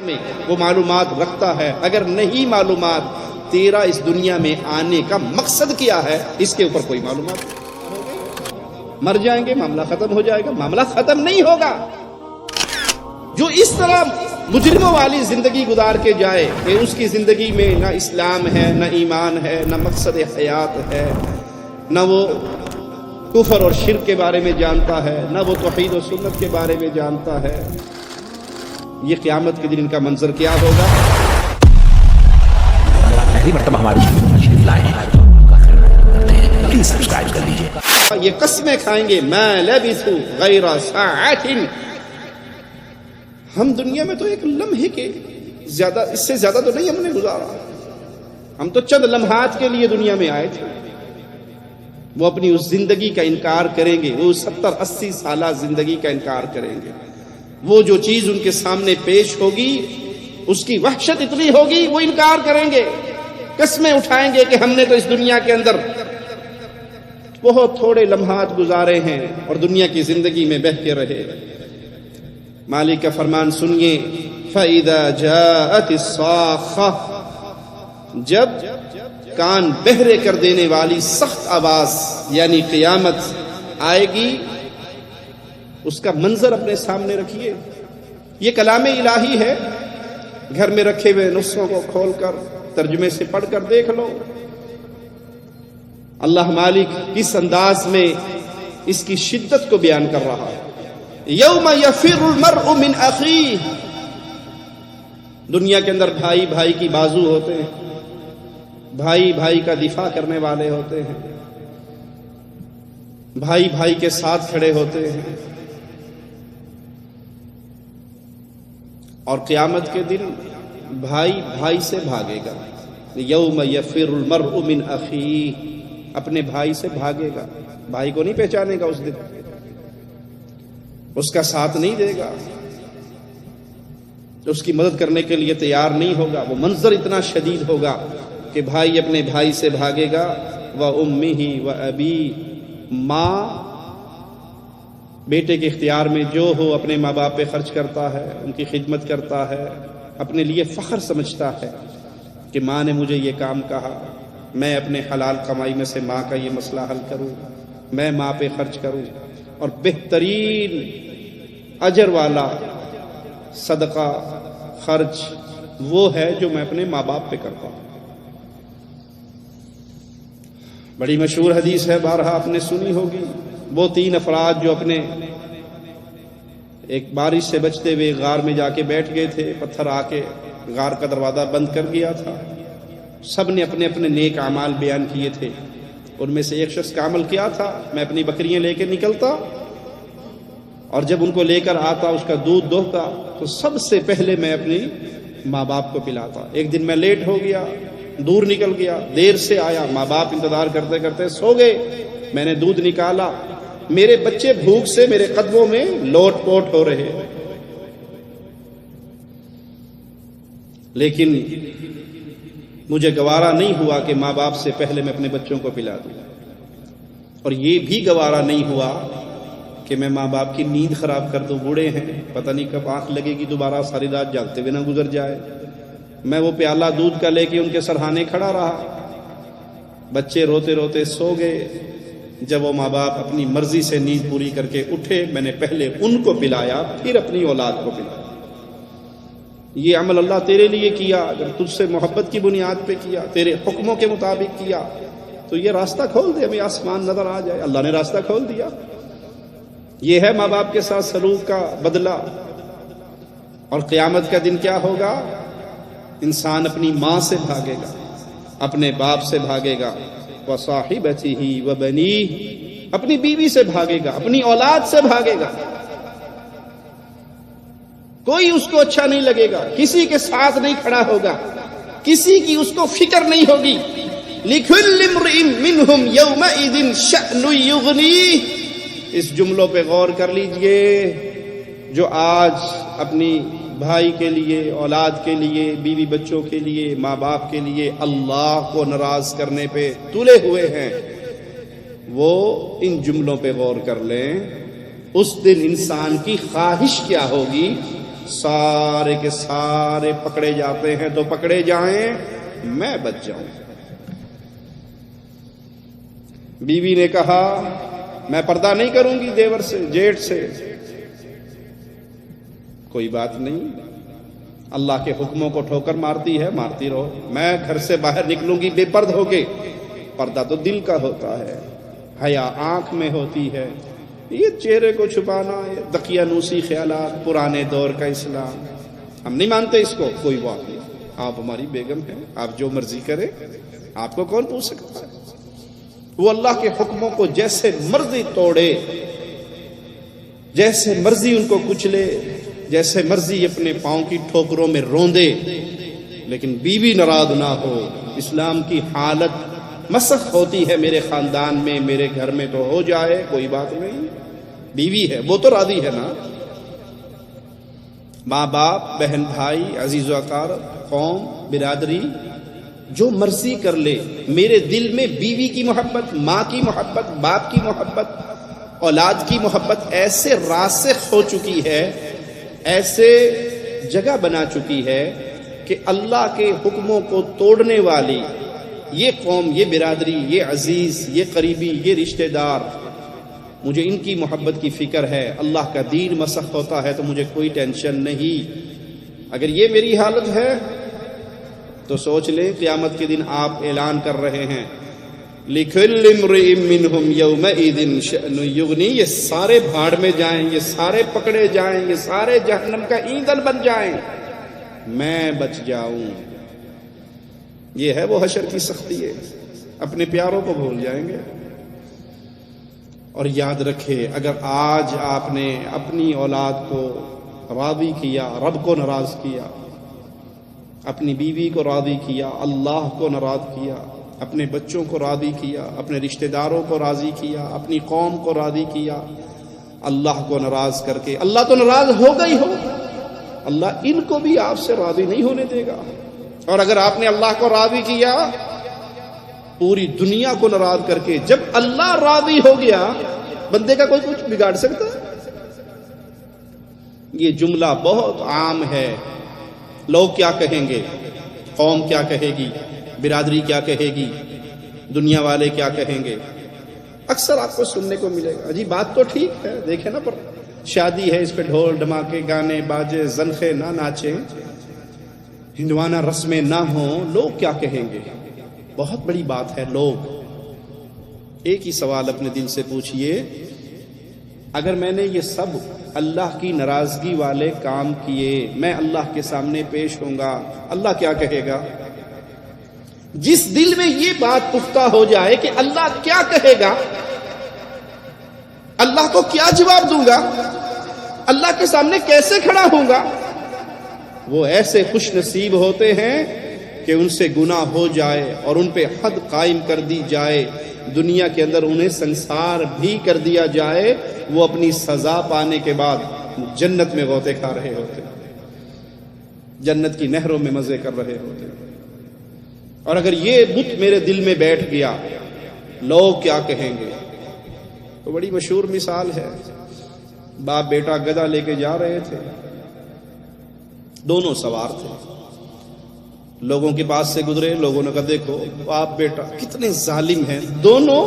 میں وہ معلومات رکھتا ہے. اگر نہیں معلومات تیرا اس دنیا میں آنے کا مقصد کیا ہے اس کے اوپر کوئی معلومات نہیں. مر جائیں گے معاملہ ختم ہو جائے گا. معاملہ ختم نہیں ہوگا. جو اس طرح مجرموں والی زندگی گزار کے جائے کہ اس کی زندگی میں نہ اسلام ہے، نہ ایمان ہے، نہ مقصد حیات ہے، نہ وہ کفر اور شرک کے بارے میں جانتا ہے، نہ وہ توحید و سنت کے بارے میں جانتا ہے، یہ قیامت کے دن ان کا منظر کیا ہوگا؟ پہلی مرتبہ ہماری تشریف لائے ہیں پلیز سبسکرائب کر لیجیے. یہ قسمیں کھائیں گے ما لبثوا غیر ساعۃ. ہم دنیا میں تو ایک لمحے کے زیادہ، اس سے زیادہ تو نہیں ہم نے گزارا. ہم تو چند لمحات کے لیے دنیا میں آئے تھے. وہ اپنی اس زندگی کا انکار کریں گے، وہ 70-80 سالہ زندگی کا انکار کریں گے. وہ جو چیز ان کے سامنے پیش ہوگی اس کی وحشت اتنی ہوگی وہ انکار کریں گے. قسمیں اٹھائیں گے کہ ہم نے تو اس دنیا کے اندر بہت تھوڑے لمحات گزارے ہیں اور دنیا کی زندگی میں بہہ کے رہے. مالک کا فرمان سنیے، فَإِذَا جَاءَتِ الصَّاخَّةُ، جب کان بہرے کر دینے والی سخت آواز یعنی قیامت آئے گی، اس کا منظر اپنے سامنے رکھیے. یہ کلام الہی ہے. گھر میں رکھے ہوئے نسخوں کو کھول کر ترجمے سے پڑھ کر دیکھ لو. اللہ مالک کس انداز میں اس کی شدت کو بیان کر رہا ہے. یوم یفر المرء من اخیہ، دنیا کے اندر بھائی بھائی کی بازو ہوتے ہیں، بھائی بھائی کا دفاع کرنے والے ہوتے ہیں، بھائی بھائی کے ساتھ کھڑے ہوتے ہیں. اور قیامت کے دن بھائی بھائی سے بھاگے گا. یوم یفر المرء من اخیہ، اپنے بھائی سے بھاگے گا. بھائی کو نہیں پہچانے گا اس دن، اس کا ساتھ نہیں دے گا، اس کی مدد کرنے کے لیے تیار نہیں ہوگا. وہ منظر اتنا شدید ہوگا کہ بھائی اپنے بھائی سے بھاگے گا. وَأُمِّهِ وَأَبِيهِ، ماں بیٹے کے اختیار میں جو ہو اپنے ماں باپ پہ خرچ کرتا ہے، ان کی خدمت کرتا ہے، اپنے لیے فخر سمجھتا ہے کہ ماں نے مجھے یہ کام کہا، میں اپنے حلال کمائی میں سے ماں کا یہ مسئلہ حل کروں، میں ماں پہ خرچ کروں. اور بہترین اجر والا صدقہ خرچ وہ ہے جو میں اپنے ماں باپ پہ کرتا ہوں. بڑی مشہور حدیث ہے، بارہا آپ نے سنی ہوگی. وہ 3 افراد جو اپنے ایک بارش سے بچتے ہوئے غار میں جا کے بیٹھ گئے تھے، پتھر آ کے غار کا دروازہ بند کر دیا تھا. سب نے اپنے اپنے نیک اعمال بیان کیے تھے. ان میں سے ایک شخص کا عمل کیا تھا، میں اپنی بکریاں لے کے نکلتا اور جب ان کو لے کر آتا اس کا دودھ دوہتا تو سب سے پہلے میں اپنی ماں باپ کو پلاتا. ایک دن میں لیٹ ہو گیا، دور نکل گیا، دیر سے آیا، ماں باپ انتظار کرتے کرتے سو گئے. میں نے دودھ نکالا، میرے بچے بھوک سے میرے قدموں میں لوٹ پوٹ ہو رہے، لیکن مجھے گوارا نہیں ہوا کہ ماں باپ سے پہلے میں اپنے بچوں کو پلا دوں. اور یہ بھی گوارا نہیں ہوا کہ میں ماں باپ کی نیند خراب کر دوں. بوڑھے ہیں، پتہ نہیں کب آنکھ لگے گی دوبارہ، ساری رات جاگتے ہوئے نہ گزر جائے. میں وہ پیالہ دودھ کا لے کے ان کے سرہانے کھڑا رہا. بچے روتے روتے سو گئے. جب وہ ماں باپ اپنی مرضی سے نیند پوری کر کے اٹھے، میں نے پہلے ان کو پلایا پھر اپنی اولاد کو پلایا. یہ عمل اللہ تیرے لیے کیا، اگر تجھ سے محبت کی بنیاد پہ کیا، تیرے حکموں کے مطابق کیا تو یہ راستہ کھول دے، ہمیں آسمان نظر آ جائے. اللہ نے راستہ کھول دیا. یہ ہے ماں باپ کے ساتھ سلوک کا بدلہ. اور قیامت کا دن کیا ہوگا؟ انسان اپنی ماں سے بھاگے گا، اپنے باپ سے بھاگے گا، وَصَاحِبَتِهِ وَبَنِيهِ، اپنی بیوی سے بھاگے گا، اپنی اولاد سے بھاگے گا. کوئی اس کو اچھا نہیں لگے گا، کسی کے ساتھ نہیں کھڑا ہوگا، کسی کی اس کو فکر نہیں ہوگی. لِكُلِّ امْرِئٍ مِّنْهُمْ يَوْمَئِذٍ شَأْنٌ يُغْنِيهِ. اس جملوں پہ غور کر لیجئے. جو آج اپنی بھائی کے لیے، اولاد کے لیے، بیوی بچوں کے لیے، ماں باپ کے لیے اللہ کو ناراض کرنے پہ تلے ہوئے ہیں، وہ ان جملوں پہ غور کر لیں. اس دن انسان کی خواہش کیا ہوگی سارے کے سارے پکڑے جاتے ہیں تو پکڑے جائیں، میں بچ جاؤں۔ بیوی نے کہا میں پردہ نہیں کروں گی دیور سے، جیٹھ سے۔ کوئی بات نہیں، اللہ کے حکموں کو ٹھوکر مارتی ہے، مارتی رہو، میں گھر سے باہر نکلوں گی بے پرد ہو کے۔ پردہ تو دل کا ہوتا ہے، حیا آنکھ میں ہوتی ہے، یہ چہرے کو چھپانا، یہ دقیانوسی خیالات، پرانے دور کا اسلام، ہم نہیں مانتے اس کو۔ کوئی بات نہیں، آپ ہماری بیگم ہیں، آپ جو مرضی کریں، آپ کو کون پوچھ سکتا ہے؟ وہ اللہ کے حکموں کو جیسے مرضی توڑے، جیسے مرضی ان کو کچلے، جیسے مرضی اپنے پاؤں کی ٹھوکروں میں روندے، لیکن بیوی ناراض نہ ہو۔ اسلام کی حالت مسخ ہوتی ہے میرے خاندان میں، میرے گھر میں تو ہو جائے، کوئی بات نہیں، بیوی ہے وہ تو راضی ہے نا۔ ماں باپ، بہن بھائی، عزیز و اقارب، قوم، برادری جو مرضی کر لے، میرے دل میں بیوی کی محبت، ماں کی محبت، باپ کی محبت، اولاد کی محبت ایسے راسخ ہو چکی ہے، ایسے جگہ بنا چکی ہے کہ اللہ کے حکموں کو توڑنے والی یہ قوم، یہ برادری، یہ عزیز، یہ قریبی، یہ رشتہ دار، مجھے ان کی محبت کی فکر ہے۔ اللہ کا دین مسخ ہوتا ہے تو مجھے کوئی ٹینشن نہیں۔ اگر یہ میری حالت ہے تو سوچ لیں قیامت کے دن آپ اعلان کر رہے ہیں لِكُلِّ امْرِئٍ مِّنْهُمْ يَوْمَئِذٍ شَأْنٌ يُغْنِيهِ، یہ سارے بھاڑ میں جائیں، یہ سارے پکڑے جائیں، یہ سارے جہنم کا ایندھن بن جائیں، میں بچ جاؤں۔ یہ ہے وہ حشر کی سختی ہے، اپنے پیاروں کو بھول جائیں گے۔ اور یاد رکھے، اگر آج آپ نے اپنی اولاد کو راضی کیا، رب کو ناراض کیا، اپنی بیوی کو راضی کیا، اللہ کو ناراض کیا، اپنے بچوں کو راضی کیا، اپنے رشتہ داروں کو راضی کیا، اپنی قوم کو راضی کیا، اللہ کو ناراض کر کے، اللہ تو ناراض ہوگا ہی ہو، اللہ ان کو بھی آپ سے راضی نہیں ہونے دے گا۔ اور اگر آپ نے اللہ کو راضی کیا، پوری دنیا کو ناراض کر کے، جب اللہ راضی ہو گیا، بندے کا کوئی کچھ بگاڑ سکتا ہے؟ یہ جملہ بہت عام ہے۔ لوگ کیا کہیں گے، قوم کیا کہے گی، برادری کیا کہے گی، دنیا والے کیا کہیں گے، اکثر آپ کو سننے کو ملے گا۔ جی بات تو ٹھیک ہے، دیکھیں نا، پر شادی ہے، اس پہ ڈھول دھماکے، گانے باجے، زنخے نہ ناچیں، ہندوانہ رسمیں نہ ہوں، لوگ کیا کہیں گے؟ بہت بڑی بات ہے۔ لوگ، ایک ہی سوال اپنے دل سے پوچھئے، اگر میں نے یہ سب اللہ کی ناراضگی والے کام کیے، میں اللہ کے سامنے پیش ہوں گا، اللہ کیا کہے گا؟ جس دل میں یہ بات پختہ ہو جائے کہ اللہ کیا کہے گا، اللہ کو کیا جواب دوں گا، اللہ کے سامنے کیسے کھڑا ہوں گا، وہ ایسے خوش نصیب ہوتے ہیں کہ ان سے گناہ ہو جائے اور ان پہ حد قائم کر دی جائے، دنیا کے اندر انہیں سنسار بھی کر دیا جائے، وہ اپنی سزا پانے کے بعد جنت میں غوطے کھا رہے ہوتے، جنت کی نہروں میں مزے کر رہے ہوتے۔ اور اگر یہ بت میرے دل میں بیٹھ گیا، لوگ کیا کہیں گے؟ تو بڑی مشہور مثال ہے، باپ بیٹا گدھا لے کے جا رہے تھے، دونوں سوار تھے، لوگوں کے پاس سے گزرے، لوگوں نے کہا دیکھو باپ بیٹا کتنے ظالم ہیں، دونوں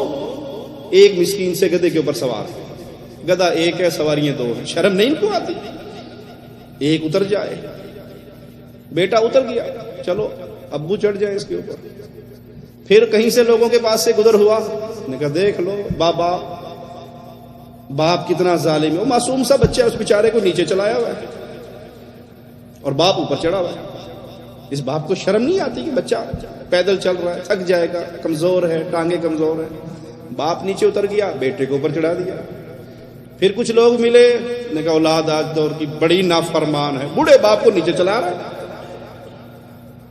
ایک مسکین سے گدھے کے اوپر سوار ہیں، گدھا ایک ہے، سواریاں دو ہیں، شرم نہیں ان کو آتی؟ ایک اتر جائے، بیٹا اتر گیا، چلو ابو چڑھ جائے اس کے اوپر، پھر کہیں سے لوگوں کے پاس سے گزر ہوا، نے کہا دیکھ لو بابا، باپ کتنا ظالم ہے، وہ معصوم سا بچہ اس بیچارے کو نیچے چلایا ہوا ہے اور باپ اوپر چڑھا ہوا ہے۔ اس باپ کو شرم نہیں آتی کہ بچہ پیدل چل رہا ہے، تھک جائے گا، کمزور ہے، ٹانگیں کمزور ہیں، باپ نیچے اتر گیا، بیٹے کو اوپر چڑھا دیا۔ پھر کچھ لوگ ملے، نے کہا اولاد آج دور کی بڑی نافرمان ہے، بوڑھے باپ کو نیچے چلا رہا ہے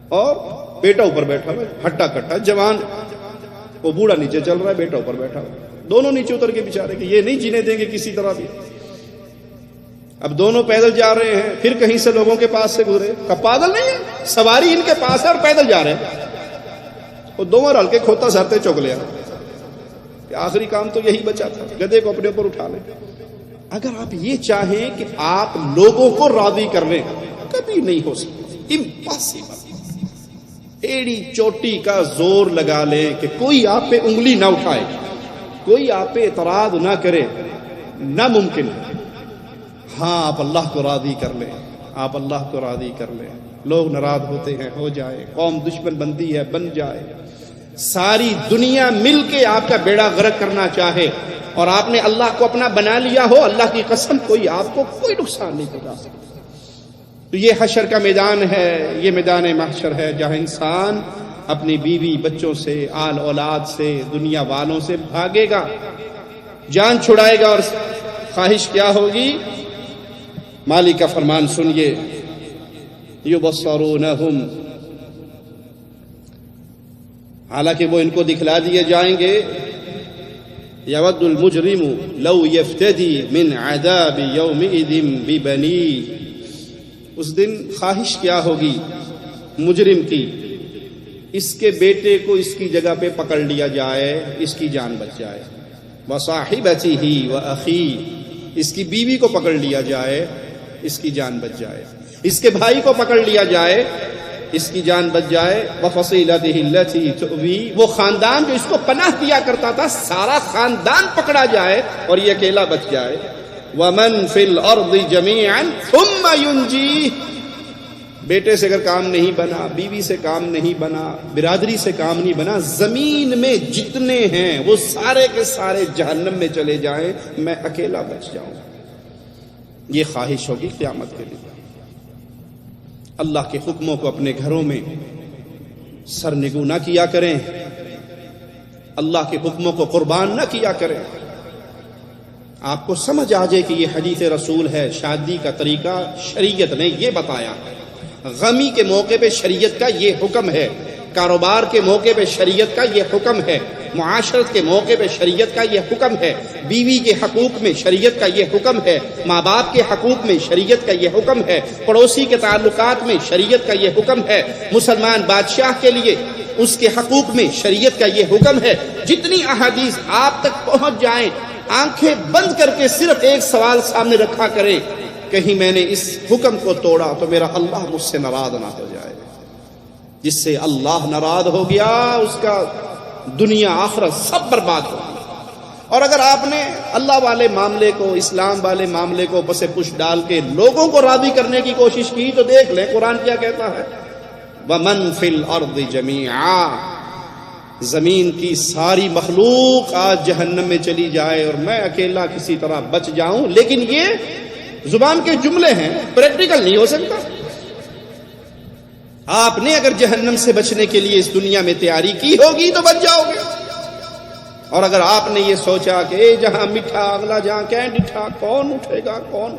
اور بیٹا اوپر بیٹھا ہوا ہے، ہٹا کٹا جوان، وہ بوڑھا نیچے چل رہا ہے، بیٹا اوپر بیٹھا ہوا ہے، دونوں نیچے اتر کے بیچارے کہ یہ نہیں جینے دیں گے کسی طرح بھی۔ اب دونوں پیدل جا رہے ہیں، پھر کہیں سے لوگوں کے پاس سے گزرے، کہا پاگل نہیں ہے، سواری ان کے پاس ہے اور پیدل جا رہے ہیں، وہ دونوں رل کے کھوتا سرتے چوک لیا کہ آخری کام تو یہی بچا تھا، گدھے کو اپنے اوپر اٹھا لے۔ اگر آپ یہ چاہیں کہ آپ لوگوں کو راضی کر لیں، کبھی نہیں ہو سکتا، امپاسبل۔ ایڑی چوٹی کا زور لگا لیں کہ کوئی آپ پہ انگلی نہ اٹھائے، کوئی آپ پہ اعتراض نہ کرے، ناممکن ہے۔ ہاں آپ اللہ کو راضی کر لیں، آپ اللہ کو راضی کر لیں۔ لوگ ناراض ہوتے ہیں، ہو جائے، قوم دشمن بنتی ہے، بن جائے، ساری دنیا مل کے آپ کا بیڑا غرق کرنا چاہے اور آپ نے اللہ کو اپنا بنا لیا ہو، اللہ کی قسم کوئی آپ کو کوئی نقصان نہیں پہنچا سکتا۔ تو یہ حشر کا میدان ہے، یہ میدان محشر ہے جہاں انسان اپنی بیوی بچوں سے، آل اولاد سے، دنیا والوں سے بھاگے گا، جان چھڑائے گا، اور خواہش کیا ہوگی؟ مالک کا فرمان سنیے، یبصرونہم، حالانکہ وہ ان کو دکھلا دیے جائیں گے، یود المجرم لو یفتدی من عذاب یومئذ ببنیہ، اس دن خواہش کیا ہوگی مجرم کی، اس کے بیٹے کو اس کی جگہ پہ پکڑ لیا جائے، اس کی جان بچ جائے، وصاحبتہ واخیہ، اس کی بیوی کو پکڑ لیا جائے، اس کی جان بچ جائے، اس کے بھائی کو پکڑ لیا جائے، اس کی جان بچ جائے، وفصیلتہ التی تؤویہ، وہ خاندان جو اس کو پناہ دیا کرتا تھا سارا خاندان پکڑا جائے اور یہ اکیلا بچ جائے، ومن فی الارض جمیعا ثم ینجیہ، بیٹے سے اگر کام نہیں بنا، بیوی سے کام نہیں بنا، برادری سے کام نہیں بنا، زمین میں جتنے ہیں وہ سارے کے سارے جہنم میں چلے جائیں، میں اکیلا بچ جاؤں۔ یہ خواہش ہوگی قیامت کے دن۔ اللہ کے حکموں کو اپنے گھروں میں سرنگو نہ کیا کریں، اللہ کے حکموں کو قربان نہ کیا کریں۔ آپ کو سمجھ آ جائے کہ یہ حدیث رسول ہے، شادی کا طریقہ شریعت نے یہ بتایا ہے، غمی کے موقع پہ شریعت کا یہ حکم ہے، کاروبار کے موقع پہ شریعت کا یہ حکم ہے، معاشرت کے موقع پہ شریعت کا یہ حکم ہے، بیوی کے حقوق میں شریعت کا یہ حکم ہے، ماں باپ کے حقوق میں شریعت کا یہ حکم ہے، پڑوسی کے تعلقات میں شریعت کا یہ حکم ہے، مسلمان بادشاہ کے لیے اس کے حقوق میں شریعت کا یہ حکم ہے۔ جتنی احادیث آپ تک پہنچ جائیں، آنکھیں بند کر کے صرف ایک سوال سامنے رکھا کریں، کہیں میں نے اس حکم کو توڑا تو میرا اللہ مجھ سے ناراض نہ ہو جائے۔ جس سے اللہ ناراض ہو گیا اس کا دنیا آخرت سب برباد ہو گیا۔ اور اگر آپ نے اللہ والے معاملے کو، اسلام والے معاملے کو پس پش ڈال کے لوگوں کو راضی کرنے کی کوشش کی تو دیکھ لیں قرآن کیا کہتا ہے، وَمَن فِي الْأَرْضِ جَمِيعًا، زمین کی ساری مخلوق آج جہنم میں چلی جائے اور میں اکیلا کسی طرح بچ جاؤں۔ لیکن یہ زبان کے جملے ہیں، پریکٹیکل نہیں ہو سکتا۔ آپ نے اگر جہنم سے بچنے کے لیے اس دنیا میں تیاری کی ہوگی تو بچ جاؤ گے، اور اگر آپ نے یہ سوچا کہ جہاں میٹھا اگلا جہاں کہیں ڈٹھا، کون اٹھے گا، کون،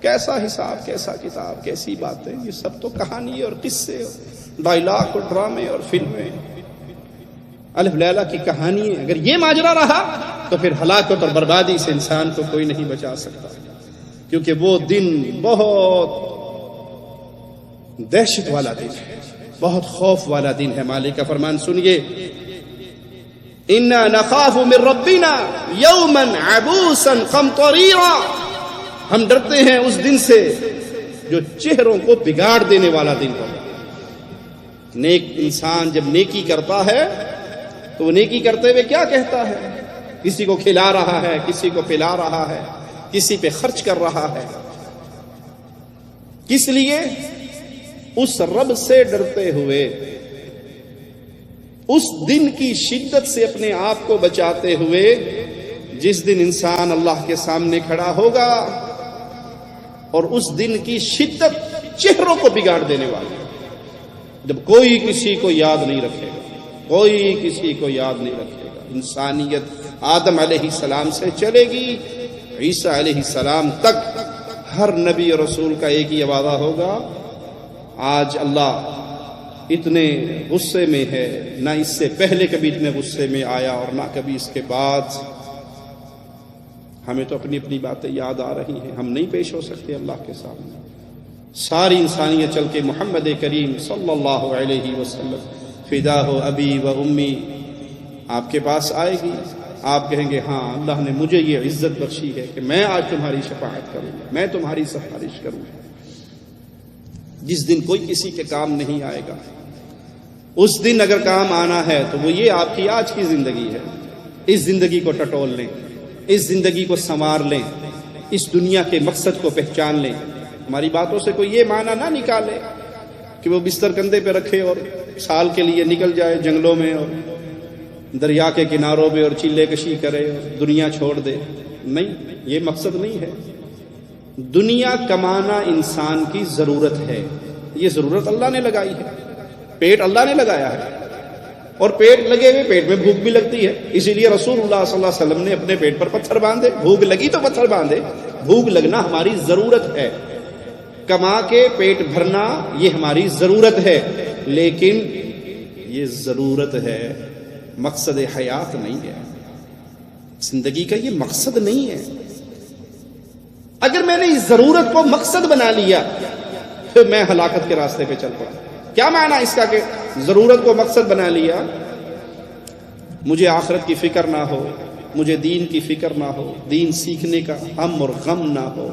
کیسا حساب، کیسا کتاب، کیسی باتیں، یہ سب تو کہانی اور قصے اور ڈائلاگ اور ڈرامے اور فلمیں، الف لیلا کی کہانی ہے۔ اگر یہ ماجرا رہا تو پھر ہلاکت اور بربادی سے انسان کو کوئی نہیں بچا سکتا، کیونکہ وہ دن بہت دہشت والا دن ہے، بہت خوف والا دن ہے۔ مالک کا فرمان سنیے، اِنَّا نَخَافُ مِن رَبِّنَا يَوْمًا عَبُوسًا قَمْطَرِيرًا، ہم ڈرتے ہیں اس دن سے جو چہروں کو بگاڑ دینے والا دن ہوگا۔ نیک انسان جب نیکی کرتا ہے تو وہ نیکی کرتے ہوئے کیا کہتا ہے؟ کسی کو کھلا رہا ہے، کسی کو پلا رہا ہے، کسی پہ خرچ کر رہا ہے، کس لیے؟ اس رب سے ڈرتے ہوئے، اس دن کی شدت سے اپنے آپ کو بچاتے ہوئے جس دن انسان اللہ کے سامنے کھڑا ہوگا، اور اس دن کی شدت چہروں کو بگاڑ دینے والی، جب کوئی کسی کو یاد نہیں رکھے گا، کوئی کسی کو یاد نہیں رکھے گا۔ انسانیت آدم علیہ السلام سے چلے گی عیسیٰ علیہ السلام تک، ہر نبی اور رسول کا ایک ہی وعدہ ہوگا، آج اللہ اتنے غصے میں ہے، نہ اس سے پہلے کبھی اتنے غصے میں آیا اور نہ کبھی اس کے بعد۔ ہمیں تو اپنی اپنی باتیں یاد آ رہی ہیں، ہم نہیں پیش ہو سکتے اللہ کے سامنے۔ ساری انسانیت چل کے محمد کریم صلی اللہ علیہ وسلم، فدا ہو ابی و امی، آپ کے پاس آئے گی، آپ کہیں گے ہاں اللہ نے مجھے یہ عزت بخشی ہے کہ میں آج تمہاری شفاعت کروں، میں تمہاری سفارش کروں۔ جس دن کوئی کسی کے کام نہیں آئے گا، اس دن اگر کام آنا ہے تو وہ یہ آپ کی آج کی زندگی ہے۔ اس زندگی کو ٹٹول لیں، اس زندگی کو سنوار لیں، اس دنیا کے مقصد کو پہچان لیں۔ ہماری باتوں سے کوئی یہ معنی نہ نکالے کہ وہ بستر کندھے پہ رکھے اور سال کے لیے نکل جائے جنگلوں میں اور دریا کے کناروں پہ اور چیلے کشی کرے اور دنیا چھوڑ دے۔ نہیں، یہ مقصد نہیں ہے۔ دنیا کمانا انسان کی ضرورت ہے، یہ ضرورت اللہ نے لگائی ہے، پیٹ اللہ نے لگایا ہے، اور پیٹ لگے ہوئے پیٹ میں بھوک بھی لگتی ہے۔ اسی لیے رسول اللہ صلی اللہ علیہ وسلم نے اپنے پیٹ پر پتھر باندھے، بھوک لگی تو پتھر باندھے۔ بھوک لگنا ہماری ضرورت ہے، کما کے پیٹ بھرنا یہ ہماری ضرورت ہے، لیکن یہ ضرورت ہے، مقصد حیات نہیں ہے۔ زندگی کا یہ مقصد نہیں ہے۔ اگر میں نے اس ضرورت کو مقصد بنا لیا پھر میں ہلاکت کے راستے پہ چل پڑا۔ کیا معنی اس کا کہ ضرورت کو مقصد بنا لیا؟ مجھے آخرت کی فکر نہ ہو، مجھے دین کی فکر نہ ہو، دین سیکھنے کا ہم اور غم نہ ہو،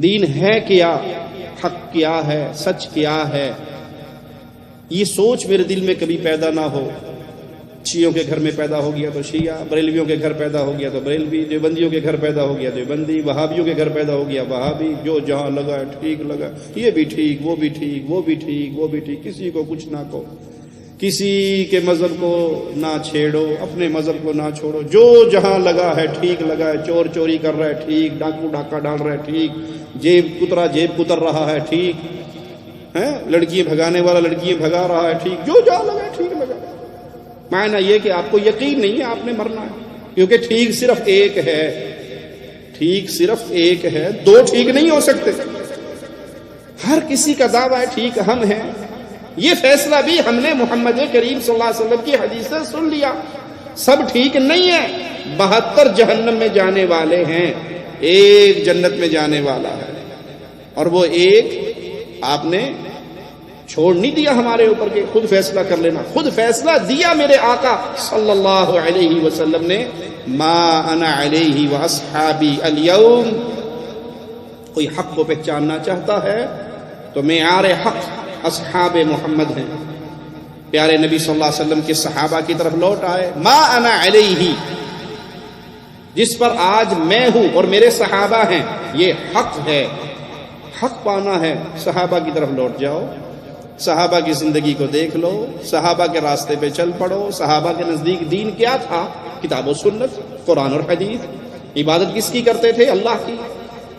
دین ہے کیا، حق کیا ہے، سچ کیا ہے، یہ سوچ میرے دل میں کبھی پیدا نہ ہو۔ شیعوں کے گھر میں پیدا ہو گیا تو شیعہ، بریلویوں کے گھر پیدا ہو گیا تو بریلوی، دیوبندیوں کے گھر پیدا ہو گیا دیوبندی، وہابیوں کے گھر پیدا ہو گیا وہابی، جو جہاں لگا ٹھیک لگا، یہ بھی ٹھیک، وہ بھی ٹھیک، وہ بھی ٹھیک، وہ بھی ٹھیک، کسی کو کچھ نہ کہو، کسی کے مذہب کو نہ چھیڑو، اپنے مذہب کو نہ چھوڑو، جو جہاں لگا ہے ٹھیک لگا ہے، چور چوری کر رہا ہے ٹھیک، ڈاکو ڈاکہ ڈال رہا ہے ٹھیک، جیب کتر رہا ہے ٹھیک ہے، لڑکیاں بھگانے والا لڑکیاں بھگا رہا ہے ٹھیک، جو جہاں لگا ہے ٹھیک لگا۔ معنی یہ کہ آپ کو یقین نہیں ہے، آپ نے مرنا ہے، کیونکہ ٹھیک صرف ایک ہے، ٹھیک صرف ایک ہے، دو ٹھیک نہیں ہو سکتے۔ ہر کسی کا دعویٰ ہے ٹھیک ہم ہیں، یہ فیصلہ بھی ہم نے محمد کریم صلی اللہ علیہ وسلم کی حدیث سے سن لیا، سب ٹھیک نہیں ہے، 72 جہنم میں جانے والے ہیں، ایک جنت میں جانے والا ہے، اور وہ ایک آپ نے چھوڑ نہیں دیا ہمارے اوپر کہ خود فیصلہ کر لینا، خود فیصلہ دیا میرے آقا صلی اللہ علیہ وسلم نے، ما انا علیہ واصحابی اليوم۔ کوئی حق کو پہچاننا چاہتا ہے تو معیار حق اصحاب محمد ہیں، پیارے نبی صلی اللہ علیہ وسلم کے صحابہ کی طرف لوٹ آئے، ما انا علیہ، جس پر آج میں ہوں اور میرے صحابہ ہیں، یہ حق ہے، حق پانا ہے، صحابہ کی طرف لوٹ جاؤ، صحابہ کی زندگی کو دیکھ لو، صحابہ کے راستے پہ چل پڑو۔ صحابہ کے نزدیک دین کیا تھا؟ کتاب و سنت، قرآن اور حدیث۔ عبادت کس کی کرتے تھے؟ اللہ کی۔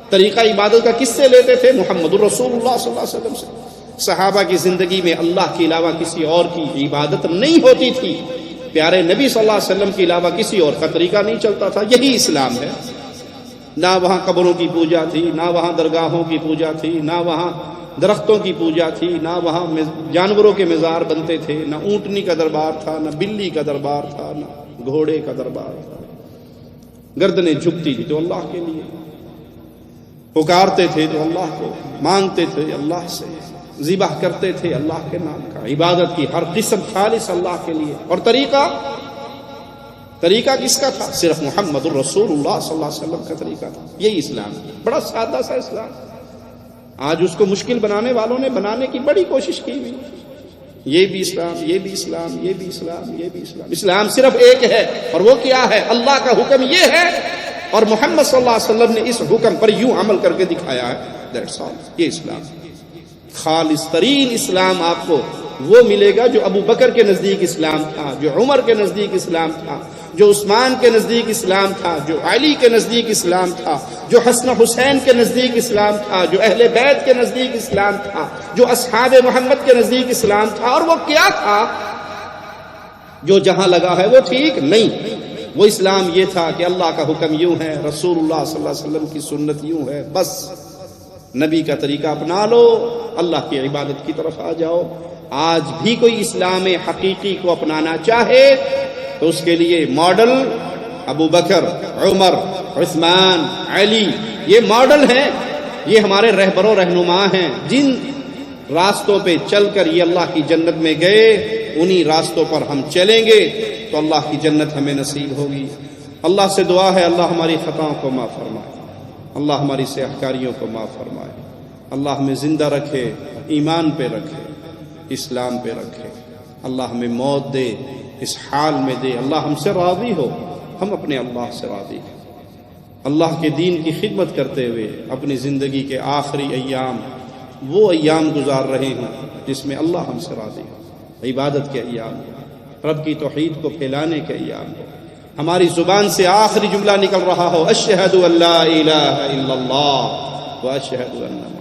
طریقہ عبادت کا کس سے لیتے تھے؟ محمد الرسول اللہ صلی اللہ علیہ وسلم سے۔ صحابہ کی زندگی میں اللہ کے علاوہ کسی اور کی عبادت نہیں ہوتی تھی، پیارے نبی صلی اللہ علیہ وسلم کے علاوہ کسی اور کا طریقہ نہیں چلتا تھا۔ یہی اسلام ہے۔ نہ وہاں قبروں کی پوجا تھی، نہ وہاں درگاہوں کی پوجا تھی، نہ وہاں درختوں کی پوجا تھی، نہ وہاں جانوروں کے مزار بنتے تھے، نہ اونٹنی کا دربار تھا، نہ بلی کا دربار تھا، نہ گھوڑے کا دربار تھا۔ گردنیں جھکتی تھی تو اللہ کے لیے، پکارتے تھے تو اللہ کو، مانگتے تھے اللہ سے، ذبح کرتے تھے اللہ کے نام کا، عبادت کی ہر قسم خالص اللہ کے لیے۔ اور طریقہ کس کا تھا؟ صرف محمد الرسول اللہ صلی اللہ علیہ وسلم کا طریقہ تھا۔ یہی اسلام، بڑا سادہ سا اسلام۔ آج اس کو مشکل بنانے والوں نے بنانے کی بڑی کوشش کی ہوئی، یہ بھی اسلام، یہ بھی اسلام، یہ بھی اسلام، یہ بھی اسلام۔ اسلام صرف ایک ہے، اور وہ کیا ہے؟ اللہ کا حکم یہ ہے، اور محمد صلی اللہ علیہ وسلم نے اس حکم پر یوں عمل کر کے دکھایا ہے۔ That's all. یہ اسلام، خالص ترین اسلام آپ کو وہ ملے گا جو ابو بکر کے نزدیک اسلام تھا، جو عمر کے نزدیک اسلام تھا، جو عثمان کے نزدیک اسلام تھا، جو علی کے نزدیک اسلام تھا، جو حسن حسین کے نزدیک اسلام تھا، جو اہل بیت کے نزدیک اسلام تھا، جو اصحاب محمد کے نزدیک اسلام تھا۔ اور وہ کیا تھا؟ جو جہاں لگا ہے وہ ٹھیک نہیں، وہ اسلام یہ تھا کہ اللہ کا حکم یوں ہے، رسول اللہ صلی اللہ علیہ وسلم کی سنت یوں ہے، بس نبی کا طریقہ اپنا لو، اللہ کی عبادت کی طرف آ جاؤ۔ آج بھی کوئی اسلام حقیقی کو اپنانا چاہے تو اس کے لیے ماڈل ابو بکر، عمر، عثمان، علی، یہ ماڈل ہیں، یہ ہمارے رہبر و رہنما ہیں، جن راستوں پہ چل کر یہ اللہ کی جنت میں گئے، انہی راستوں پر ہم چلیں گے تو اللہ کی جنت ہمیں نصیب ہوگی۔ اللہ سے دعا ہے اللہ ہماری خطاؤں کو معاف فرمائے، اللہ ہماری سیاہکاریوں کو معاف فرمائے، اللہ ہمیں زندہ رکھے، ایمان پہ رکھے، اسلام پہ رکھے، اللہ ہمیں موت دے اس حال میں دے، اللہ ہم سے راضی ہو، ہم اپنے اللہ سے راضی ہیں، اللہ کے دین کی خدمت کرتے ہوئے اپنی زندگی کے آخری ایام وہ ایام گزار رہے ہیں جس میں اللہ ہم سے راضی ہو، عبادت کے ایام ہو، رب کی توحید کو پھیلانے کے ایام ہو، ہماری زبان سے آخری جملہ نکل رہا ہو اشہد ان لا الہ الا اللہ واشہد ان